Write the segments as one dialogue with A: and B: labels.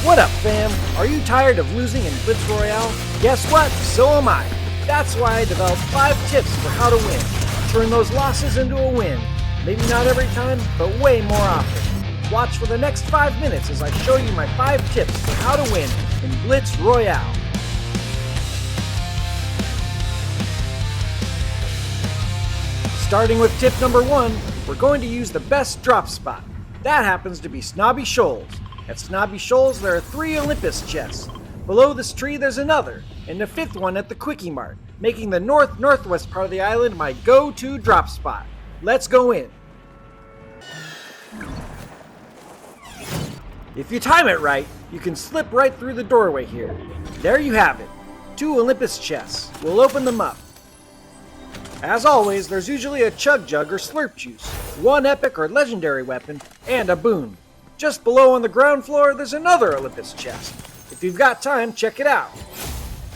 A: What up, fam? Are you tired of losing in Blitz Royale? Guess what? So am I. That's why I developed 5 tips for how to win. Turn those losses into a win. Maybe not every time, but way more often. Watch for the next 5 minutes as I show you my 5 tips for how to win in Blitz Royale. Starting with tip number 1, we're going to use the best drop spot. That happens to be Snobby Shoals. At Snobby Shoals, there are 3 Olympus chests. Below this tree, there's another, and the 5th one at the Quickie Mart, making the northwest part of the island my go-to drop spot. Let's go in. If you time it right, you can slip right through the doorway here. There you have it, 2 Olympus chests. We'll open them up. As always, there's usually a chug jug or slurp juice, 1 epic or legendary weapon, and a boon. Just below on the ground floor, there's another Olympus chest. If you've got time, check it out.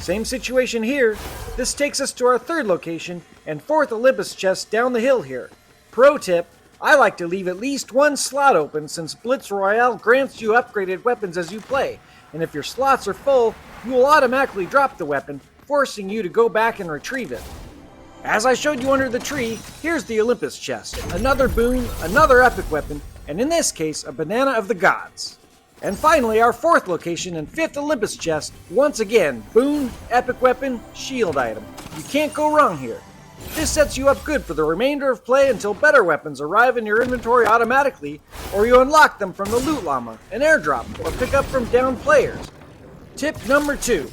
A: Same situation here. This takes us to our 3rd location and 4th Olympus chest down the hill here. Pro tip, I like to leave at least 1 slot open since Blitz Royale grants you upgraded weapons as you play, and if your slots are full, you will automatically drop the weapon, forcing you to go back and retrieve it. As I showed you under the tree, here's the Olympus chest, another boon, another epic weapon, and in this case, a banana of the gods. And finally, our 4th location and 5th Olympus chest, once again, boon, epic weapon, shield item. You can't go wrong here. This sets you up good for the remainder of play until better weapons arrive in your inventory automatically, or you unlock them from the loot llama, an airdrop, or pick up from downed players. Tip number 2.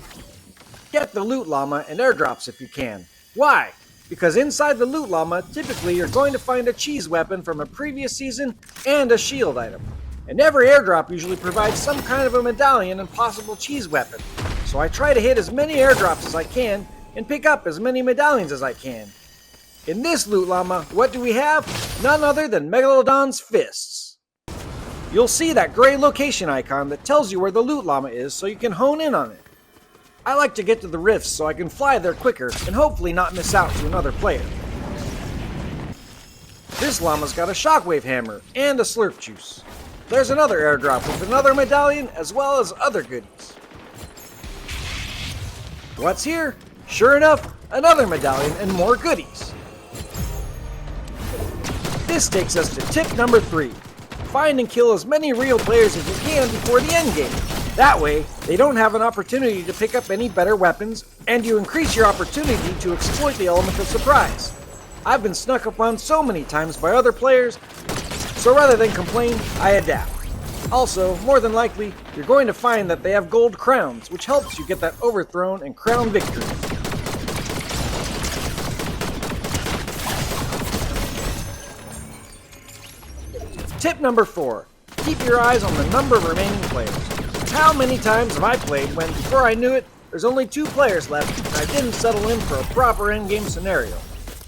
A: Get the loot llama and airdrops if you can. Why? Because inside the loot llama, typically you're going to find a cheese weapon from a previous season and a shield item. And every airdrop usually provides some kind of a medallion and possible cheese weapon. So I try to hit as many airdrops as I can and pick up as many medallions as I can. In this loot llama, what do we have? None other than Megalodon's fists. You'll see that gray location icon that tells you where the loot llama is so you can hone in on it. I like to get to the rifts so I can fly there quicker and hopefully not miss out to another player. This llama's got a shockwave hammer and a slurp juice. There's another airdrop with another medallion as well as other goodies. What's here? Sure enough, another medallion and more goodies. This takes us to tip number 3. Find and kill as many real players as you can before the end game. That way, they don't have an opportunity to pick up any better weapons, and you increase your opportunity to exploit the element of surprise. I've been snuck up on so many times by other players, so rather than complain, I adapt. Also, more than likely, you're going to find that they have gold crowns, which helps you get that overthrown and crown victory. Tip number 4. Keep your eyes on the number of remaining players. How many times have I played when, before I knew it, there's only 2 players left and I didn't settle in for a proper endgame scenario?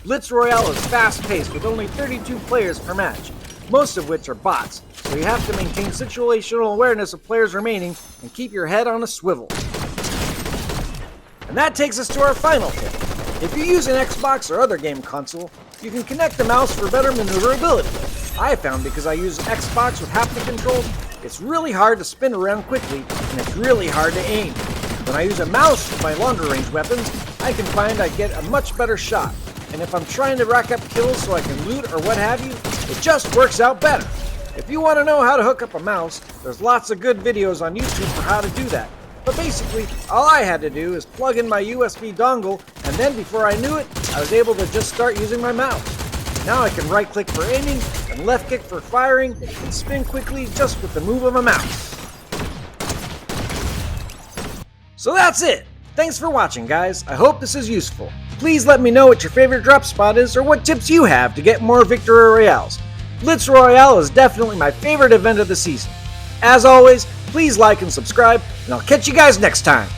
A: Blitz Royale is fast-paced with only 32 players per match, most of which are bots, so you have to maintain situational awareness of players remaining and keep your head on a swivel. And that takes us to our final tip. If you use an Xbox or other game console, you can connect the mouse for better maneuverability. I found because I use Xbox with haptic controls, it's really hard to spin around quickly, and it's really hard to aim. When I use a mouse with my longer range weapons, I can find I get a much better shot. And if I'm trying to rack up kills so I can loot or what have you, it just works out better. If you want to know how to hook up a mouse, there's lots of good videos on YouTube for how to do that. But basically, all I had to do is plug in my USB dongle, and then before I knew it, I was able to just start using my mouse. Now I can right-click for aiming, and left-click for firing, and spin quickly just with the move of a mouse. So that's it! Thanks for watching, guys. I hope this is useful. Please let me know what your favorite drop spot is or what tips you have to get more Victory Royales. Blitz Royale is definitely my favorite event of the season. As always, please like and subscribe, and I'll catch you guys next time.